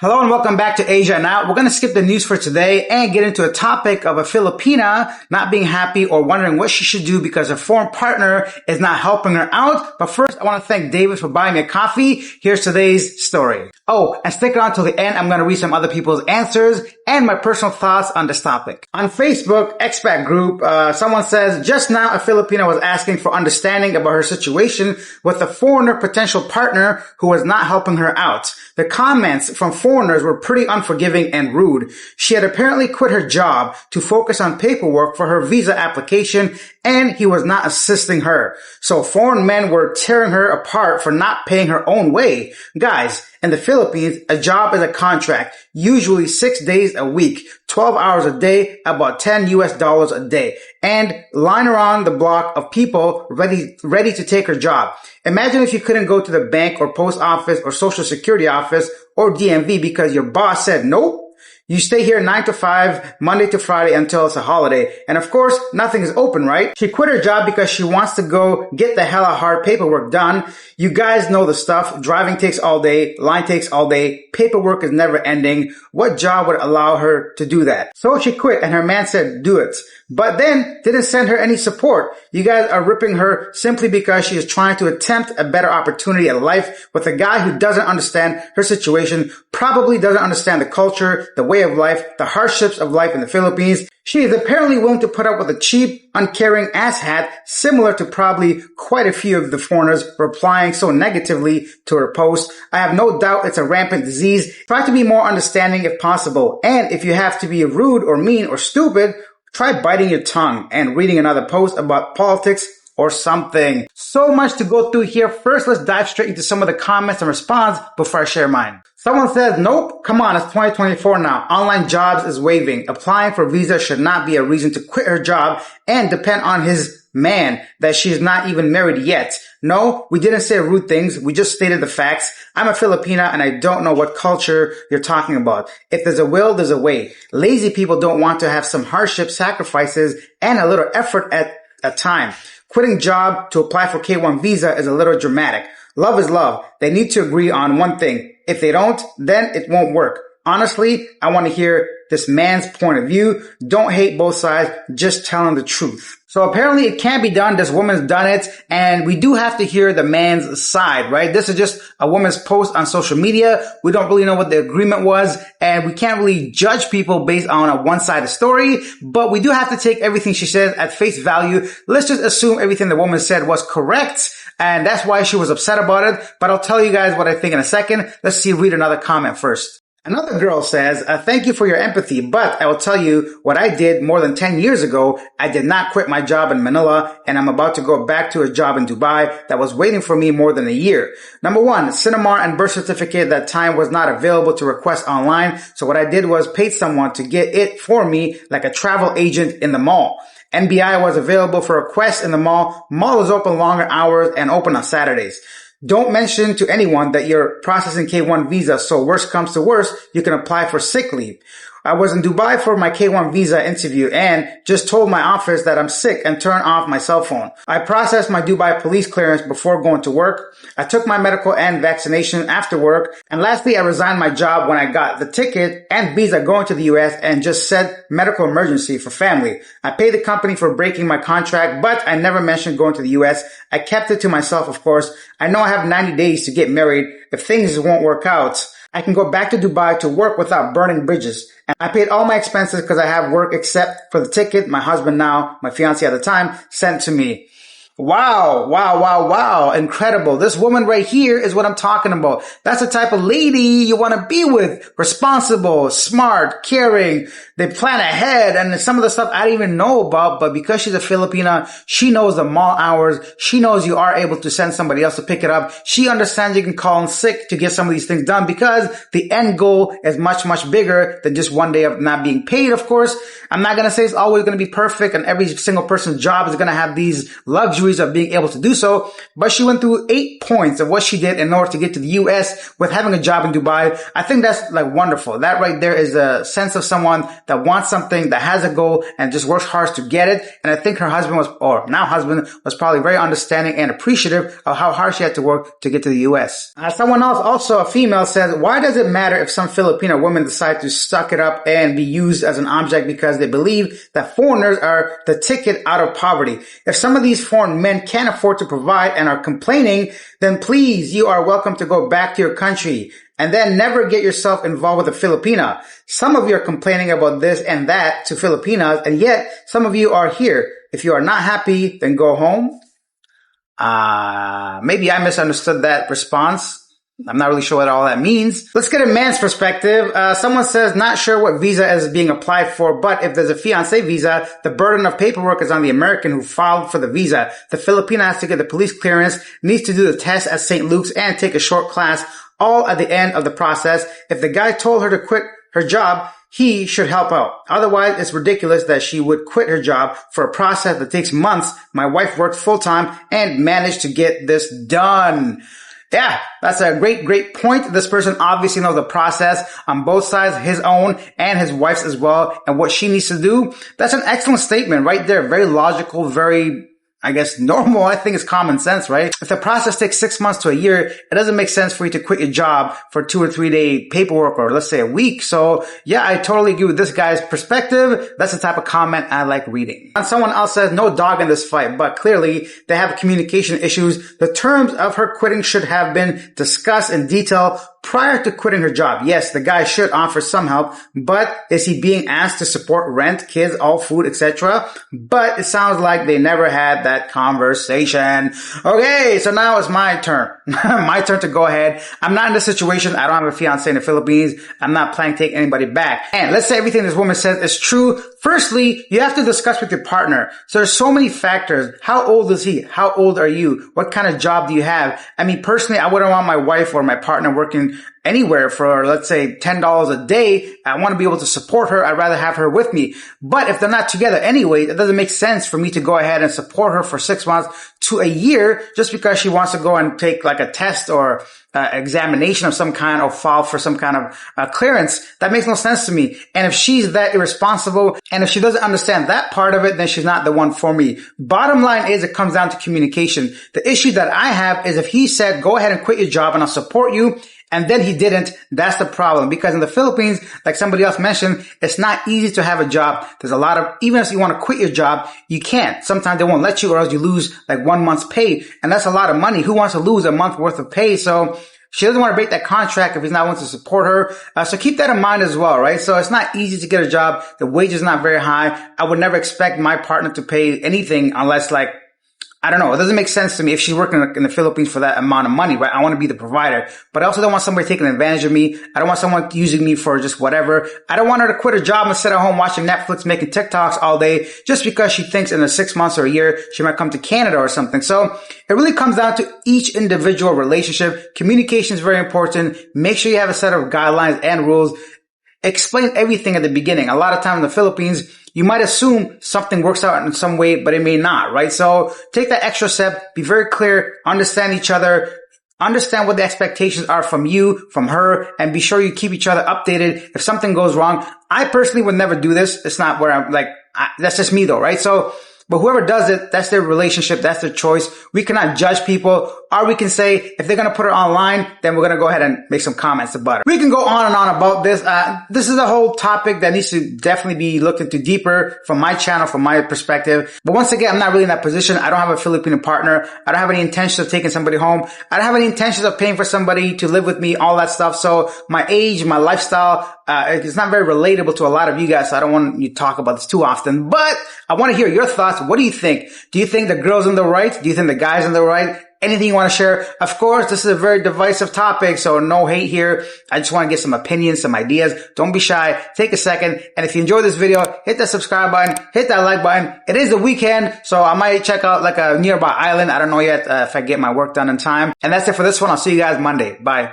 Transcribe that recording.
Hello and welcome back to Asia Now. We're going to skip the news for today and get into a topic of a Filipina not being happy or wondering what she should do because her foreign partner is not helping her out. But first, I want to thank David for buying me a coffee. Here's today's story. Oh, and stick around till the end. I'm going to read some other people's answers and my personal thoughts on this topic. On Facebook, expat group, someone says, just now a Filipina was asking for understanding about her situation with a foreigner potential partner who was not helping her out. The comments from foreigners were pretty unforgiving and rude. She had apparently quit her job to focus on paperwork for her visa application, and he was not assisting her. So foreign men were tearing her apart for not paying her own way. Guys, in the Philippines, a job is a contract, usually 6 days a week, 12 hours a day, about $10 a day, and line around the block of people ready to take her job. Imagine if you couldn't go to the bank or post office or social security office or DMV because your boss said nope. You stay here 9 to 5, Monday to Friday until it's a holiday. And of course, nothing is open, right? She quit her job because she wants to go get the hella hard paperwork done. You guys know the stuff. Driving takes all day. Line takes all day. Paperwork is never ending. What job would allow her to do that? So she quit and her man said, do it. But then didn't send her any support. You guys are ripping her simply because she is trying to attempt a better opportunity at life with a guy who doesn't understand her situation, probably doesn't understand the culture, the way of life, the hardships of life in the Philippines. She is apparently willing to put up with a cheap, uncaring asshat, similar to probably quite a few of the foreigners replying so negatively to her post. I have no doubt it's a rampant disease. Try to be more understanding if possible. And if you have to be rude or mean or stupid, try biting your tongue and reading another post about politics or something. So much to go through here. First, let's dive straight into some of the comments and response before I share mine. Someone says, nope, come on, it's 2024 now. Online jobs is waiving. Applying for visa should not be a reason to quit her job and depend on his man that she is not even married yet. No, we didn't say rude things. We just stated the facts. I'm a Filipina and I don't know what culture you're talking about. If there's a will, there's a way. Lazy people don't want to have some hardship, sacrifices, and a little effort at a time. Quitting job to apply for K1 visa is a little dramatic. Love is love. They need to agree on one thing. If they don't, then it won't work. Honestly, I want to hear this man's point of view. Don't hate both sides, just telling the truth. So apparently it can't be done. This woman's done it, and we do have to hear the man's side, right? This is just a woman's post on social media. We don't really know what the agreement was, and we can't really judge people based on a one-sided story, but we do have to take everything she says at face value. Let's just assume everything the woman said was correct, and that's why she was upset about it. But I'll tell you guys what I think in a second. Let's read another comment first. Another girl says, thank you for your empathy, but I will tell you what I did more than 10 years ago. I did not quit my job in Manila, and I'm about to go back to a job in Dubai that was waiting for me more than a year. Number one, Cinemar and birth certificate at that time was not available to request online, so what I did was paid someone to get it for me like a travel agent in the mall. NBI was available for requests in the mall. Mall is open longer hours and open on Saturdays. Don't mention to anyone that you're processing K1 visa, so worst comes to worst, you can apply for sick leave. I was in Dubai for my K1 visa interview and just told my office that I'm sick and turned off my cell phone. I processed my Dubai police clearance before going to work. I took my medical and vaccination after work. And lastly, I resigned my job when I got the ticket and visa going to the US and just said medical emergency for family. I paid the company for breaking my contract, but I never mentioned going to the US. I kept it to myself, of course. I know I have 90 days to get married. If things won't work out, I can go back to Dubai to work without burning bridges. And I paid all my expenses because I have work except for the ticket my husband now, my fiancé at the time, sent to me. Wow, wow, wow, wow. Incredible. This woman right here is what I'm talking about. That's the type of lady you want to be with. Responsible, smart, caring. They plan ahead, and some of the stuff I didn't even know about, but because she's a Filipina, she knows the mall hours. She knows you are able to send somebody else to pick it up. She understands you can call in sick to get some of these things done because the end goal is much, much bigger than just one day of not being paid, of course. I'm not going to say it's always going to be perfect and every single person's job is going to have these luxuries luxuries of being able to do so, but she went through 8 points of what she did in order to get to the US with having a job in Dubai. I think that's like wonderful. That right there is a sense of someone that wants something, that has a goal, and just works hard to get it. And I think her husband was, or now husband, was probably very understanding and appreciative of how hard she had to work to get to the US. Someone else, also a female, says, why does it matter if some Filipino women decide to suck it up and be used as an object because they believe that foreigners are the ticket out of poverty? If some of these foreign men can't afford to provide and are complaining, then please, you are welcome to go back to your country and then never get yourself involved with a Filipina. Some of you are complaining about this and that to Filipinas, and yet some of you are here. If you are not happy, then go home. Maybe I misunderstood that response. I'm not really sure what all that means. Let's get a man's perspective. Someone says, not sure what visa is being applied for, but if there's a fiancé visa, the burden of paperwork is on the American who filed for the visa. The Filipina has to get the police clearance, needs to do the test at St. Luke's and take a short class, all at the end of the process. If the guy told her to quit her job, he should help out. Otherwise, it's ridiculous that she would quit her job for a process that takes months. My wife worked full-time and managed to get this done. Yeah, that's a great point. This person obviously knows the process on both sides, his own and his wife's as well, and what she needs to do. That's an excellent statement right there. Very logical, very, I guess, normal. I think it's common sense, right? If the process takes 6 months to a year, it doesn't make sense for you to quit your job for 2 or 3 day paperwork, or let's say a week. So yeah, I totally agree with this guy's perspective. That's the type of comment I like reading. And someone else says, no dog in this fight, but clearly they have communication issues. The terms of her quitting should have been discussed in detail prior to quitting her job. Yes, the guy should offer some help, but is he being asked to support rent, kids, all food, etc.? But it sounds like they never had that conversation. Okay, so now it's my turn. My turn to go ahead. I'm not in this situation. I don't have a fiance in the Philippines. I'm not planning to take anybody back. And let's say everything this woman says is true. Firstly, you have to discuss with your partner. So there's so many factors. How old is he? How old are you? What kind of job do you have? I mean, personally, I wouldn't want my wife or my partner working anywhere for, let's say, $10 a day. I want to be able to support her. I'd rather have her with me. But if they're not together anyway, it doesn't make sense for me to go ahead and support her for 6 months to a year just because she wants to go and take like a test or examination of some kind or file for some kind of clearance. That makes no sense to me. And if she's that irresponsible and if she doesn't understand that part of it, then she's not the one for me. Bottom line is it comes down to communication. The issue that I have is if he said, go ahead and quit your job and I'll support you, and then he didn't, that's the problem. Because in the Philippines, like somebody else mentioned, it's not easy to have a job. There's a lot of, even if you want to quit your job, you can't. Sometimes they won't let you or else you lose like 1 month's pay. And that's a lot of money. Who wants to lose a month worth of pay? So she doesn't want to break that contract if he's not willing to support her. So keep that in mind as well, right? So it's not easy to get a job. The wage is not very high. I would never expect my partner to pay anything unless like, I don't know. It doesn't make sense to me if she's working in the Philippines for that amount of money, right? I want to be the provider, but I also don't want somebody taking advantage of me. I don't want someone using me for just whatever. I don't want her to quit her job and sit at home watching Netflix, making TikToks all day just because she thinks in 6 months or a year she might come to Canada or something. So it really comes down to each individual relationship. Communication is very important. Make sure you have a set of guidelines and rules. Explain everything at the beginning. A lot of times in the Philippines, you might assume something works out in some way, but it may not, right? So take that extra step, be very clear, understand each other, understand what the expectations are from you, from her, and be sure you keep each other updated if something goes wrong. I personally would never do this. It's not where I'm like, that's just me though, right? So, but whoever does it, that's their relationship, that's their choice. We cannot judge people, or we can say, if they're going to put it online, then we're going to go ahead and make some comments about it. We can go on and on about this. This is a whole topic that needs to definitely be looked into deeper from my channel, from my perspective. But once again, I'm not really in that position. I don't have a Filipino partner. I don't have any intentions of taking somebody home. I don't have any intentions of paying for somebody to live with me, all that stuff. So my age, my lifestyle, it's not very relatable to a lot of you guys. So I don't want you to talk about this too often, but I want to hear your thoughts. What do you think? Do you think the girl's in the right? Do you think the guy's in the right? Anything you want to share? Of course, this is a very divisive topic, so no hate here. I just want to get some opinions, some ideas. Don't be shy. Take a second. And if you enjoyed this video, hit that subscribe button, hit that like button. It is the weekend, so I might check out like a nearby island. I don't know yet if I get my work done in time. And that's it for this one. I'll see you guys Monday. Bye.